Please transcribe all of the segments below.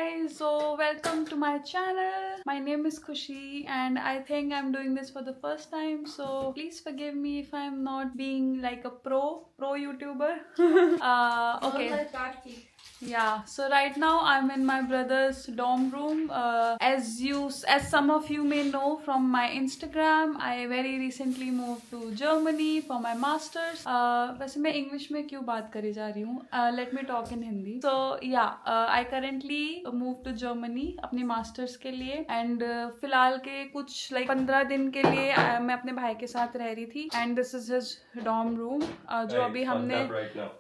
guys, so welcome to my channel. My name is Khushi and I think I'm doing this for the first time, so please forgive me if I'm not being like a pro YouTuber. Okay. Yeah, so right now I'm in my brother's dorm room. As some of you may know from my Instagram, I very recently moved to Germany for my masters. वैसे मैं English में क्यों बात करी जा रही हूँ? Let me talk in Hindi. So yeah, I currently moved to Germany अपनी masters के लिए and फिलहाल के कुछ like 15 दिन के लिए मैं अपने भाई के साथ रह रही थी and this is his dorm room जो अभी हमने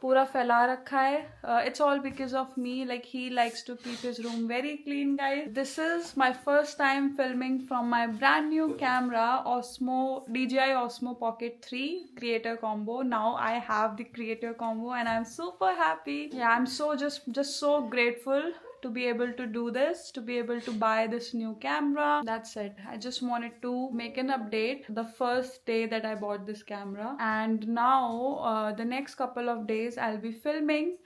पूरा फैला रखा है. It's all because of me, like he likes to keep his room very clean, guys. This is my first time filming from my brand new camera, DJI Osmo Pocket 3 Creator Combo. Now I have the Creator Combo and I'm super happy. Yeah, I'm so just so grateful to be able to do this, to be able to buy this new camera. That's it. I just wanted to make an update the first day that I bought this camera, and now the next couple of days I'll be filming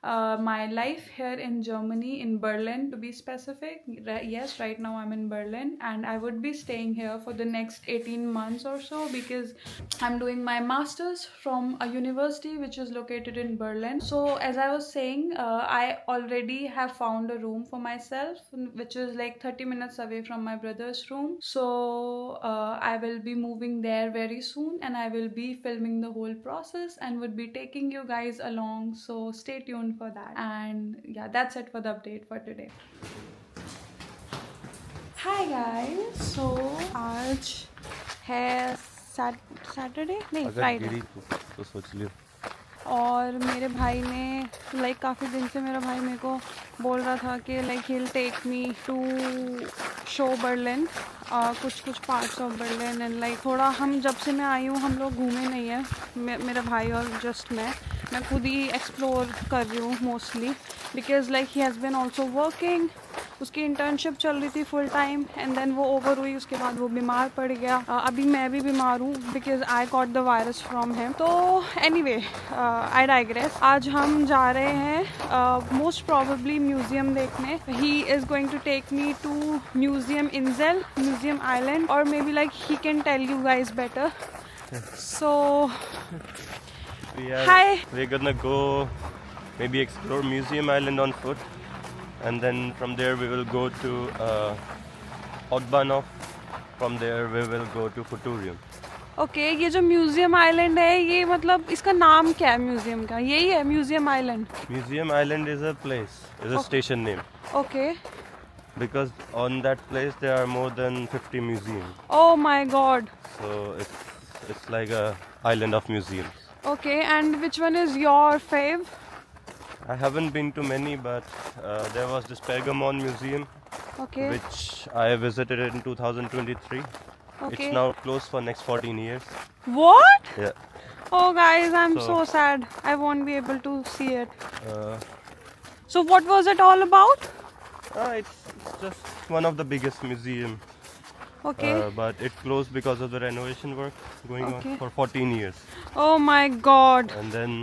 my life here in Germany, in Berlin to be specific. Yes, right now I'm in Berlin and I would be staying here for the next 18 months or so because I'm doing my masters from a university which is located in Berlin. So as I was saying, I already have found a room for myself which is like 30 minutes away from my brother's room. So I will be moving there very soon and I will be filming the whole process and would be taking you guys along, so stay tuned for that. And yeah, that's it for the update for today. Hi guys, so आज है Saturday नहीं Friday तो सोच लियो. और मेरे भाई ने like काफ़ी दिन से मेरा भाई मेरे को बोल रहा था कि like he will take me to show Berlin, कुछ parts of Berlin and like थोड़ा हम जब से मैं आई हूँ हम लोग घूमे नहीं है, मेरा भाई और जस्ट मैं खुद ही एक्सप्लोर कर रही हूँ mostly because like he has been also working. उसकी इंटर्नशिप चल रही थी फुल टाइम एंड देन वो ओवर हुई, उसके बाद वो बीमार पड़ गया. अभी मैं भी बीमार हूँ because I got the virus from him. तो एनीवे आई डाइग्रेस. आज हम जा रहे हैं मोस्ट प्रॉबेबली म्यूजियम देखने. He is going to take me to museum Insel, museum island, और maybe like he can tell you guys better. So We're gonna go maybe explore Museum Island on foot, and then from there we will go to Hauptbahnhof. From there we will go to Futurium. Okay ये जो museum island है ये मतलब इसका नाम क्या है museum का? यही है museum island? Museum Island is a place, is a station name. Okay. Because on that place there are more than 50 museums. Oh my god. So it's like a island of museums. Okay, and which one is your fave? I haven't been to many, but there was this Pergamon Museum, Okay. which I visited in 2023. Okay. It's now closed for next 14 years. What? Yeah. Oh guys, I'm so So- sad. I won't be able to see it. Uh, So what was it all about? it's just one of the biggest museum, Okay. but it closed because of the renovation work going Okay. on for 14 years. Oh my god. And then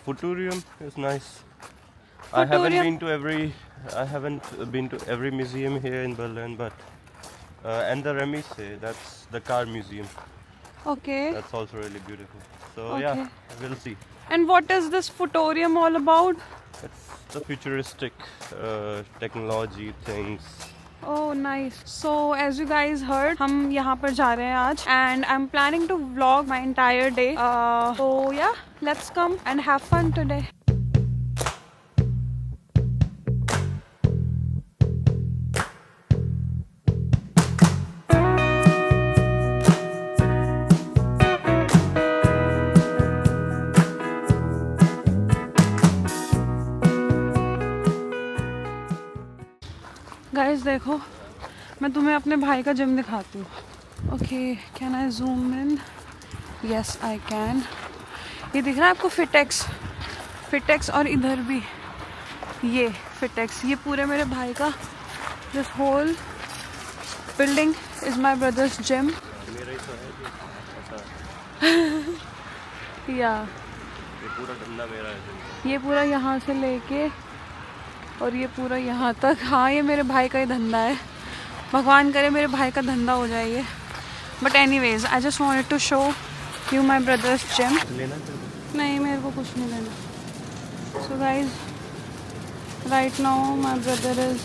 Futurium is nice. I haven't Futurium- been to every museum here in Berlin, but and the Remise, that's the car museum. Okay. That's also really beautiful. So Okay. yeah, we'll see. And what is this Futorium all about? It's the futuristic technology things. Oh nice. So as you guys heard, हम यहाँ पर जा रहे हैं आज and I'm planning to vlog my entire day. So yeah, let's come and have fun today. Guys देखो, मैं तुम्हें अपने भाई का जिम दिखाती हूँ. Okay, can I zoom in? Yes I can. ये दिख रहा है आपको फिटेक्स और इधर भी ये फिटेक्स. ये पूरे मेरे भाई का this whole building is my brother's gym. या ये पूरा धंधा मेरा है. ये पूरा यहाँ से लेके और ये पूरा यहाँ तक। हाँ, ये मेरे भाई का ही धंधा है, भगवान करे मेरे भाई का धंधा हो जाए ये। But anyways, I just wanted to show you my brother's gym. नहीं, मेरे को कुछ नहीं लेना। So guys, right now my brother is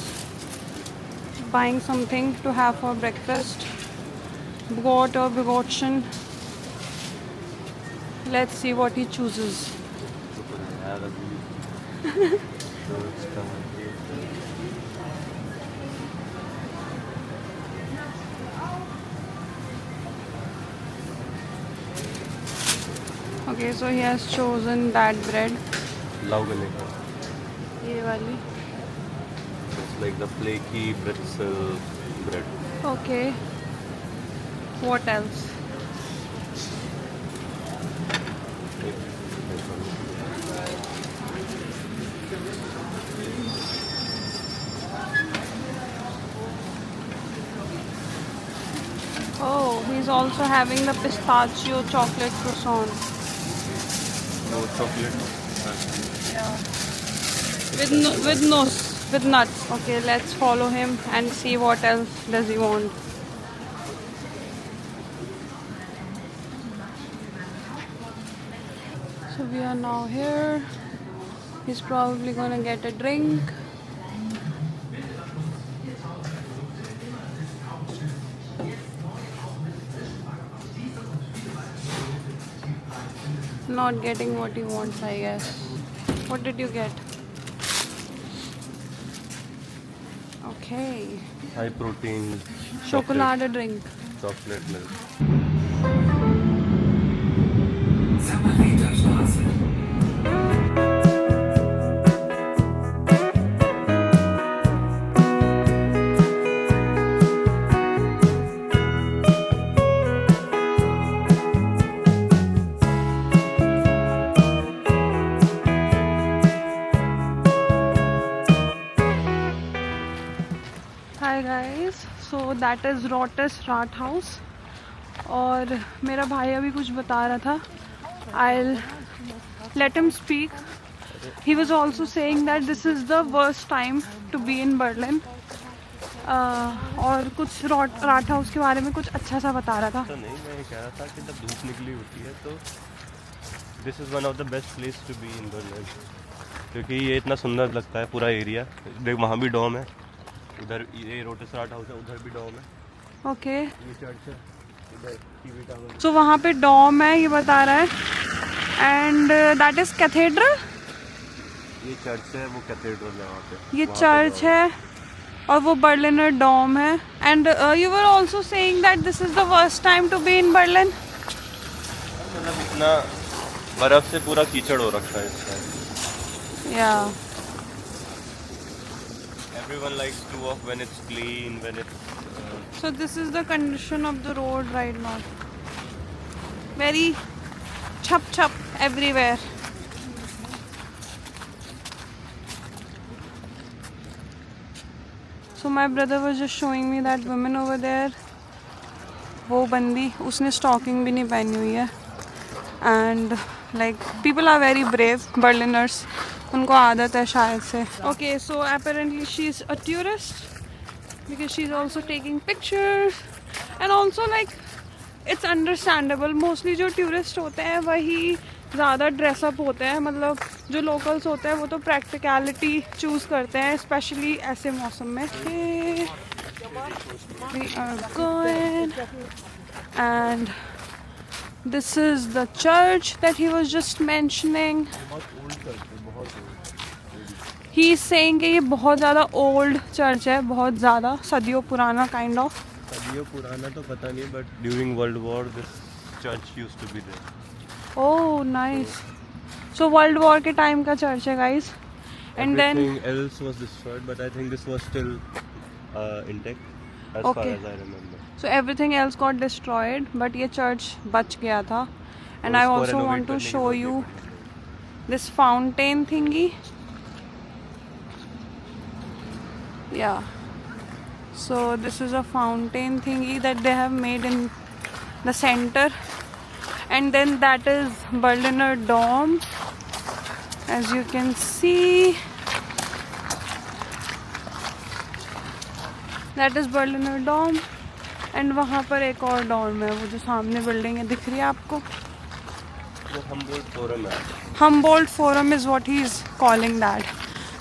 buying something to have for breakfast, बिगोट और बिगोटशन। Let's see what he chooses. Okay, so he has chosen that bread. Laugale. ये वाली. It's like the flaky pretzel bread. Okay. What else? Oh, he's also having the pistachio chocolate croissant. No chocolate. Yeah. With nuts. Okay, let's follow him and see what else does he want. So we are now here. He's probably gonna get a drink. Not getting what he wants, I guess. What did you get? Okay. High protein. Chocolate drink. Chocolate milk. Hi guys, so that is Rotus Rat House. और मेरा भाई अभी कुछ बता रहा था. I'll let him speak. He was also saying that this is the worst time to be in Berlin. और कुछ राट हाउस के बारे में कुछ अच्छा सा बता रहा था. तो नहीं, मैं कह रहा था कि जब धूप निकली होती है तो this is one of the best place to be in Berlin, क्योंकि ये इतना सुंदर लगता है पूरा एरिया. देख, वहाँ भी डॉम है, उधर ये रोटस राट हाउस है, उधर भी डॉम है. ओके. ये चर्च है, इधर टीवी टावर. सो वहाँ पे डॉम है, ये बता रहा है. And that is cathedral. ये चर्च है, वो कैथेड्रल है वहाँ पे. ये चर्च है और वो बर्लिनर डॉम है. And you were also saying that this is the worst time to be in Berlin. मतलब इतना बर्फ से पूरा कीचड़ हो रखा है इस टाइम. या. Everyone likes to walk when it's clean, when it's. So this is the condition of the road right now. Very chap everywhere. So my brother was just showing me that woman over there. वो बंदी, उसने stocking भी नहीं पहनी हुई है. And like people are very brave, Berliners. उनको आदत है शायद से. Okay, so apparently she's a tourist because she's also taking pictures and also like it's understandable. Mostly जो tourist होते हैं वही ज़्यादा ड्रेसअप होते हैं. मतलब जो locals होते हैं वो तो practicality choose करते हैं, especially ऐसे मौसम में. We are going and this is the church that he was just mentioning. He is saying कि ये बहुत ज़्यादा ओल्ड चर्च है, बहुत ज़्यादा सदियों पुराना काइंड ऑफ. सदियों पुराना तो पता नहीं, but during world war this church used to be there. Oh nice. So world war के टाइम का चर्च है guys. And then everything else was destroyed, but I think this was still intact as far as I remember. So everything else got destroyed, but ये church बच गया था. And I also want to show you this fountain thingy. Yeah, so this is a fountain thingy that they have made in the center, and then that is Berliner Dom, as you can see. That is Berliner Dom. And वहाँ पर एक और डोम है, वो जो सामने building है दिख रही है आपको, वो हम्बोल्ट फोरम है। Humboldt forum is what he is calling that.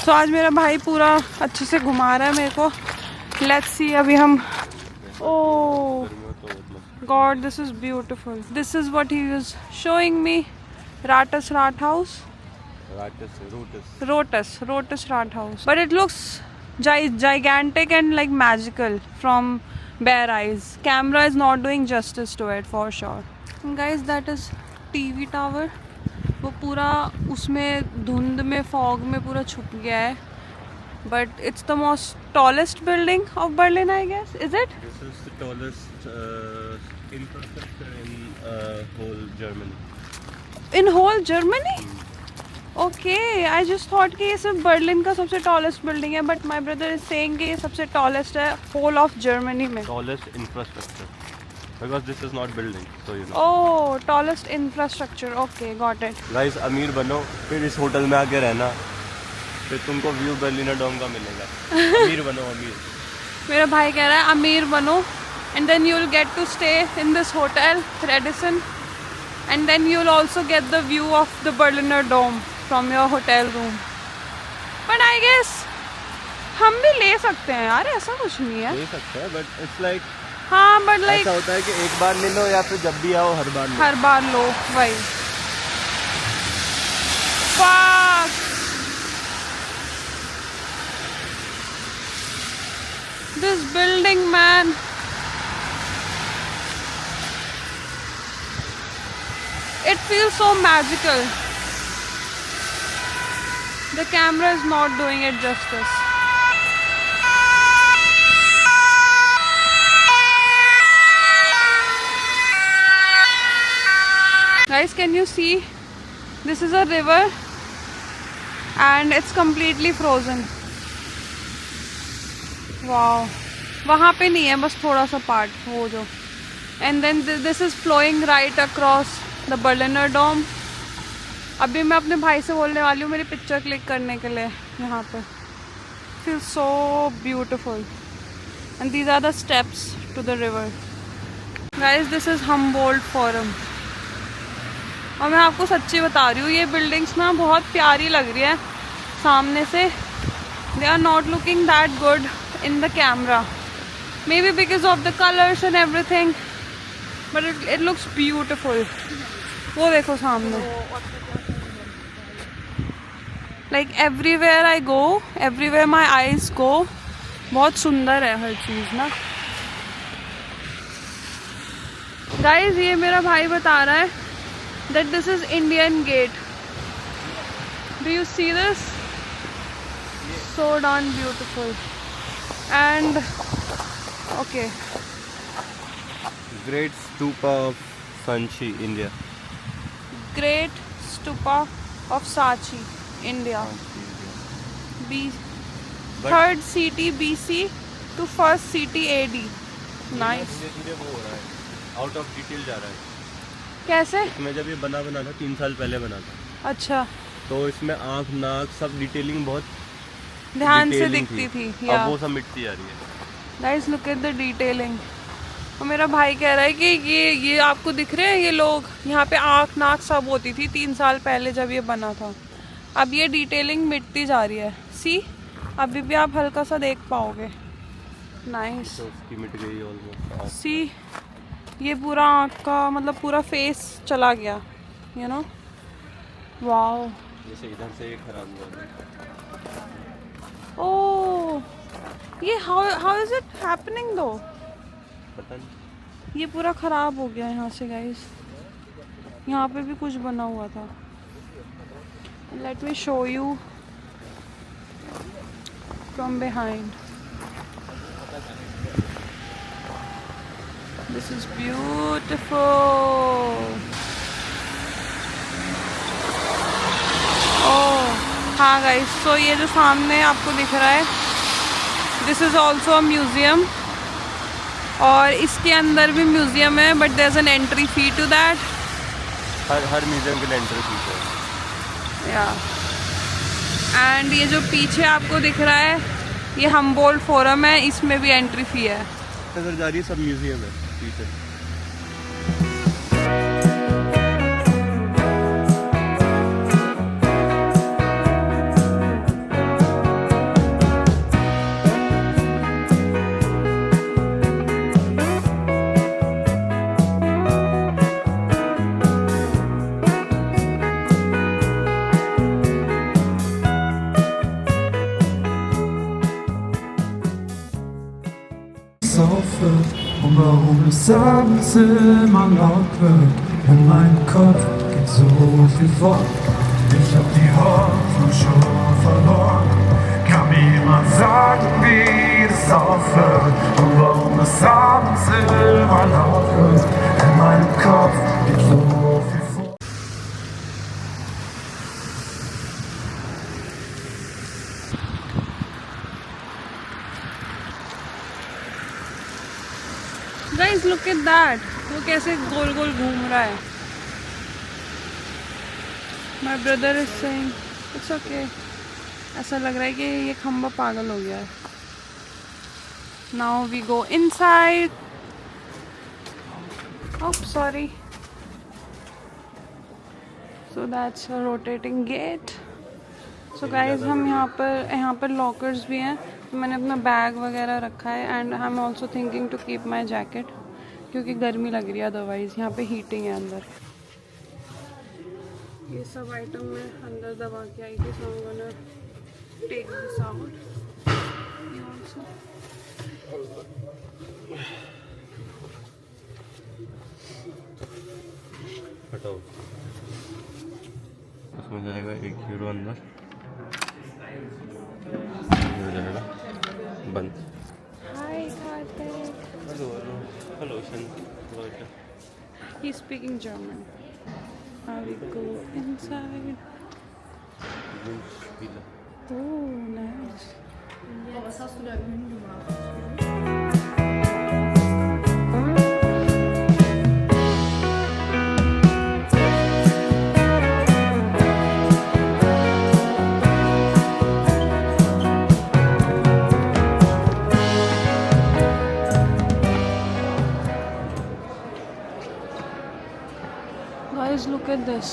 तो आज मेरा भाई पूरा अच्छे से घुमा रहा है मेरे को। लेट्स सी अभी हम, oh god this is beautiful. This is what he is showing me, राटस rat house, Rotus Rat House. But it looks gigantic and like magical from bare eyes. Camera is not doing justice to it for sure. And guys, that is TV tower. वो पूरा उसमें धुंध में fog में पूरा छुप गया है. But it's the most tallest building of Berlin, I guess. Is it? This is the tallest infrastructure in whole Germany. In whole Germany? Okay, I just thought कि ये सिर्फ बर्लिन का सबसे tallest building है, but my brother is saying कि ये सबसे tallest है whole of Germany में. Tallest infrastructure, because this is not building, so you know. Oh, tallest infrastructure. Okay, got it. Guys, अमीर बनो, फिर इस होटल में आके रहना, फिर तुमको व्यू बर्लिनर डोम का मिलेगा. अमीर बनो, अमीर. मेरा भाई कह रहा है अमीर बनो, and then you'll get to stay in this hotel, Radisson, and then you'll also get the view of the Berliner Dome from your hotel room. But I guess हम भी ले सकते हैं यार, ऐसा कुछ नहीं है. ले सकते हैं, but it's like, हाँ, but like ऐसा होता है कि एक बार ले लो या फिर जब भी आओ हर बार लो. हर बार लो, वही. Fuck. This building, man. It feels so magical. The camera is not doing it justice. Guys, can you see? This is a river and it's completely frozen. Wow. वहाँ पे नहीं है, बस थोड़ा सा पार्ट वो जो. And then this is flowing right across the Berliner Dome. अभी मैं अपने भाई से बोलने वाली हूँ मेरी पिक्चर क्लिक करने के लिए यहाँ पर. Feels so beautiful. And these are the steps to the river. Guys, this is Humboldt Forum. और मैं आपको सच्ची बता रही हूँ, ये बिल्डिंग्स ना बहुत प्यारी लग रही है सामने से. They are not looking that good in the camera. Maybe because of the colors and everything. But it looks beautiful. वो देखो सामने. Like everywhere I go, everywhere my eyes go, बहुत सुंदर है हर चीज़ ना. Guys, ये मेरा भाई बता रहा है that this is Indian Gate. Do you see this? So darn beautiful. And okay. Great Stupa of Sanchi, India. Great Stupa of Sachi, India. Third CT BC to first CT AD. Nice. धीरे-धीरे वो हो रहा है, out of detail जा रहा है. कैसे? इसमें जब ये बना था 3 साल पहले बना था. अच्छा. तो इसमें आँख नाक सब डिटेलिंग बहुत ध्यान से दिखती थी. अब वो सब मिटती जा रही है. Guys, look at the detailing. और मेरा भाई कह रहा है कि ये आपको दिख रहे हैं ये लोग, यहाँ पे आँख नाक सब होती थी 3 साल पहले जब ये बना था. अब ये डिटेलिंग मिटती जा रही है. सी, अभी भी आप हल्का सा देख पाओगे. नाइस. तो उसकी मिट गई ऑलमोस्ट. सी, ये पूरा आँख का मतलब पूरा फेस चला गया, यू नो. वाओ. जैसे इधर से ये खराब हुआ. ओह, ये हाउ इज इट हैपनिंग दो? पता नहीं. ये पूरा खराब हो गया यहाँ से गाइस. यहाँ पे भी कुछ बना हुआ था. Let me show you from behind. This is beautiful. Oh हाँ गाइस, सो ये जो सामने आपको दिख रहा है, this is also a museum. और इसके अंदर भी म्यूजियम है, but there is an entry fee to that. हर म्यूजियम के लिए एंट्री फीस है. या एंड ये जो पीछे आपको दिख रहा है, ये हम्बोल्ट फोरम है, इसमें भी एंट्री फी है। इधर जा रही है सब म्यूजियम है पीछे। Und warum es abends immer laut wird, in meinem Kopf geht so viel vor. Ich hab die Hoffnung schon verloren. Kann mir jemand sagen, wie das aufhört? Und warum es abends immer laut wird, in meinem Kopf geht so viel vor. Guys, look at that. वो कैसे गोल गोल घूम रहा है। My brother is saying it's okay. ऐसा लग रहा है कि ये खंबा पागल हो गया है। Now we go inside. Oh, sorry. So that's a rotating gate. So guys, हम यहाँ पर लॉकर्स भी हैं, तो मैंने अपना बैग वगैरह रखा है। And I am also thinking to keep my jacket, क्योंकि गर्मी लग रही है अदरवाइज। यहाँ पे हीटिंग है अंदर। ये सब आइटम मैं अंदर दबा के आई थी, so I am gonna take this out. हटाओ, उसमें जाएगा €1 अंदर, हो जाएगा बंद। Hi Karthik. Hello hello hello शन। He's speaking German. Now we go inside. Oh, nice. Was hast du da innen gemacht? Guys, look at this.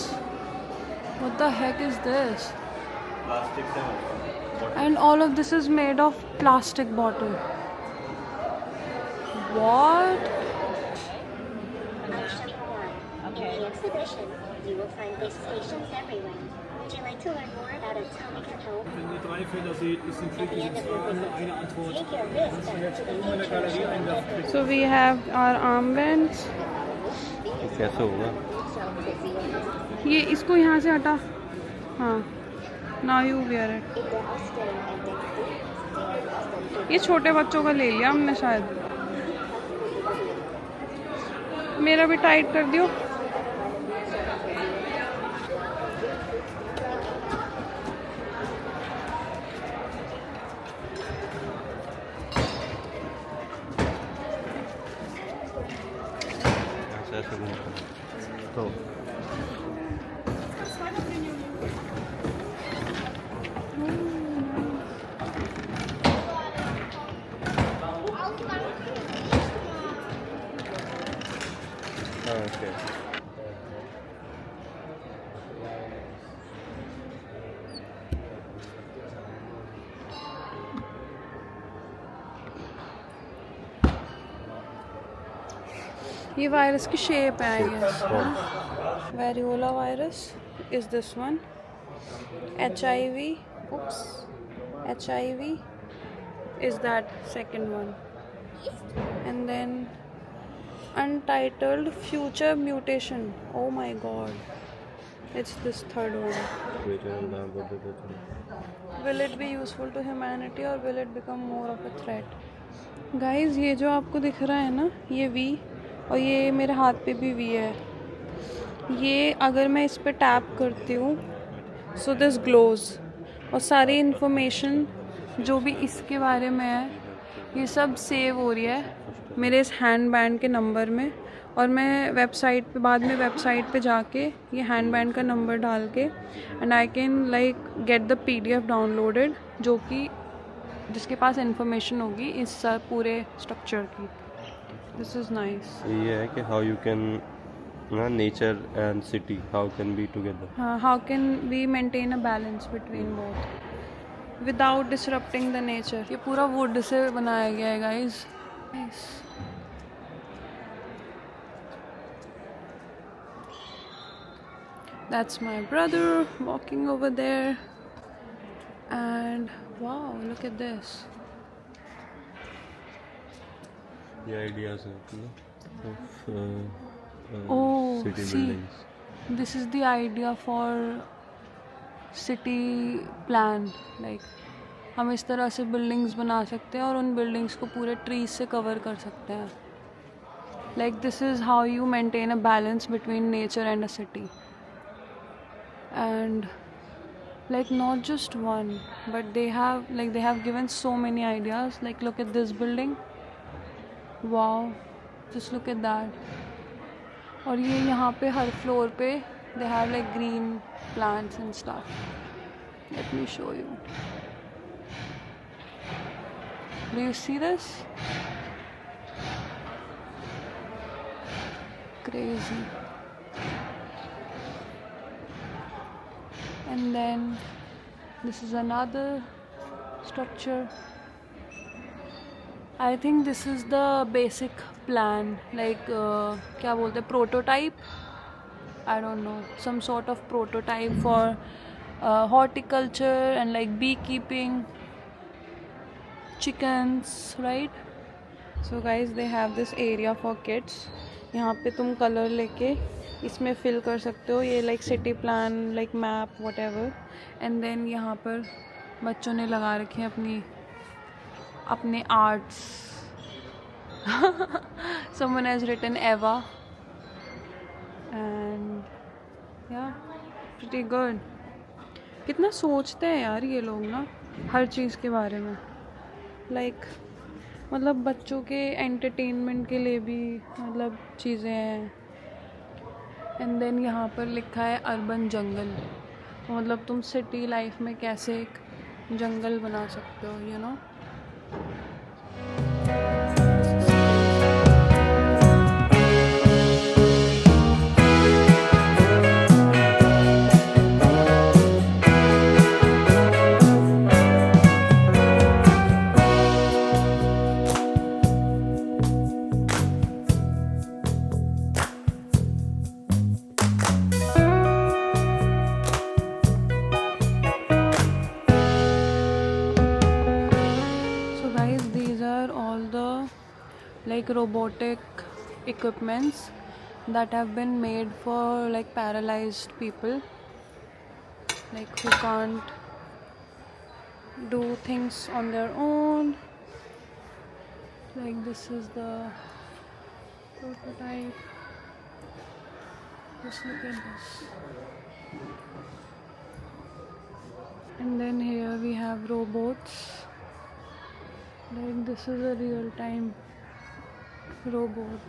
What the heck is this? And all of this is made of plastic bottle. What? In the exhibition, you will find base stations everywhere. Would you like to learn more about atomic and home? Wenn ihr 3 Fehler seht, ist sind At the wirklich end of your Fragen visit, eine Antwort. take your wrist Kannst du down jetzt to the oben in der nature Galerie shop. einwerfen. So we have our armbands. कैसे होगा? ये इसको यहाँ से हटा। हाँ, now you wear it. In the Austin and Dexter, ये छोटे बच्चों का ले लिया हमने शायद। मेरा भी टाइट कर दियो। ऐसे घूमता है तो ओके। ये वायरस की शेप है I guess. Variola virus is this one. HIV, oops, HIV is that second one, and then untitled future mutation. Oh my god, it's this third one. Will it be useful to humanity or will it become more of a threat? Guys, ये जो आपको दिख रहा है ना, ये V, और ये मेरे हाथ पे भी V है। ये अगर मैं इस पे टैप करती हूँ सो दिस ग्लोज, और सारी इन्फॉर्मेशन जो भी इसके बारे में है ये सब सेव हो रही है मेरे इस हैंड बैंड के नंबर में। और मैं वेबसाइट पे बाद में वेबसाइट पे जाके ये हैंड बैंड का नंबर डाल के and I can like get the PDF downloaded, जो कि जिसके पास इंफॉर्मेशन होगी इस पूरे स्ट्रक्चर की. This is nice. ये है कि how you can nature and city how can be together. हाँ, how can we maintain a balance between both without disrupting the nature. ये पूरा वुड से बनाया गया है guys. That's my brother walking over there. And wow, look at this. The ideas of Oh, city see. buildings. This is the idea for city plan. Like हम इस तरह से बिल्डिंग्स बना सकते हैं और उन बिल्डिंग्स को पूरे ट्रीज से कवर कर सकते हैं. Like this is how you maintain a balance between nature and a city. And like not just one, but they have given so many ideas. Like look at this building. Wow, just look at that. और ये यहाँ पे हर floor पे they have like green plants and stuff. Let me show you. Do you see this? Crazy. And then this is another structure. I think this is the basic plan, like क्या बोलते हैं, prototype. I don't know, some sort of prototype for horticulture and like beekeeping, chickens, right? So guys, they have this area for kids. यहाँ पे तुम colour लेके इसमें fill कर सकते हो. ये like city plan, like map, whatever. And then यहाँ पर बच्चों ने लगा रखे हैं अपने arts. Someone has written Eva and या प्रीटी गुड. कितना सोचते हैं यार ये लोग ना हर चीज़ के बारे में. लाइक मतलब बच्चों के एंटरटेनमेंट के लिए भी मतलब चीज़ें हैं. एंड देन यहाँ पर लिखा है अर्बन जंगल. तो मतलब तुम सिटी लाइफ में कैसे एक जंगल बना सकते हो, you know. Like robotic equipments that have been made for like paralyzed people, like who can't do things on their own. Like this is the prototype. Just look at this. And then here we have robots. Like this is a real time robot.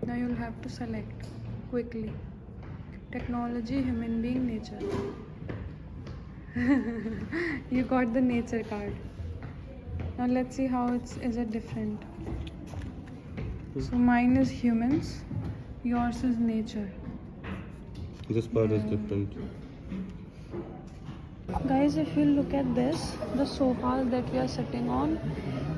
Now you'll have to select quickly. Technology, human being, nature. You got the nature card. Now let's see how is it different. So mine is humans, yours is nature. This part is different. Guys, if you look at this, the sofas that we are sitting on,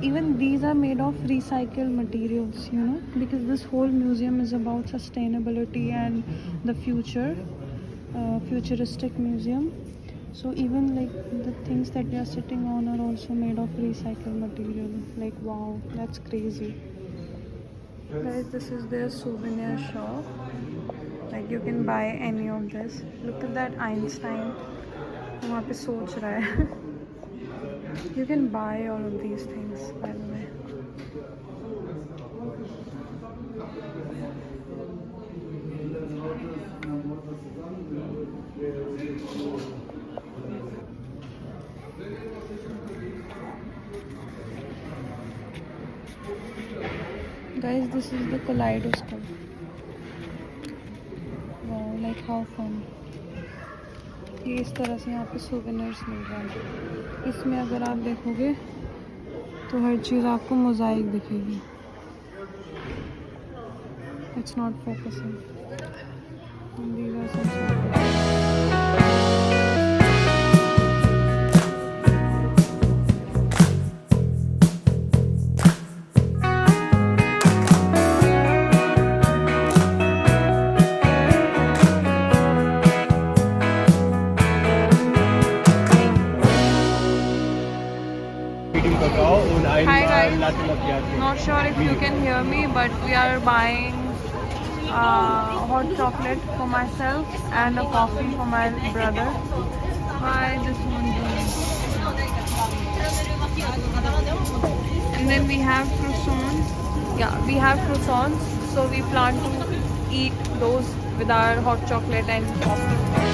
even these are made of recycled materials, you know, because this whole museum is about sustainability and the future, futuristic museum. So even like the things that we are sitting on are also made of recycled material. Like wow, that's crazy. Guys, this is their souvenir shop. Like you can buy any of this. Look at that Einstein. वहाँ पे सोच रहा है. You can buy all of these things, by the way. Guys, this is the kaleidoscope. Wow, like how fun. ये इस तरह से यहाँ पे सोवेनिर्स मिल रहे हैं. इसमें अगर आप देखोगे तो हर चीज़ आपको मोज़ाइक दिखेगी. It's not focusing. And these are some souvenirs. Hi guys, not sure if you can hear me, but we are buying hot chocolate for myself and a coffee for my brother. Hi, this one. And then we have croissants. Yeah, we have croissants. So we plan to eat those with our hot chocolate and coffee.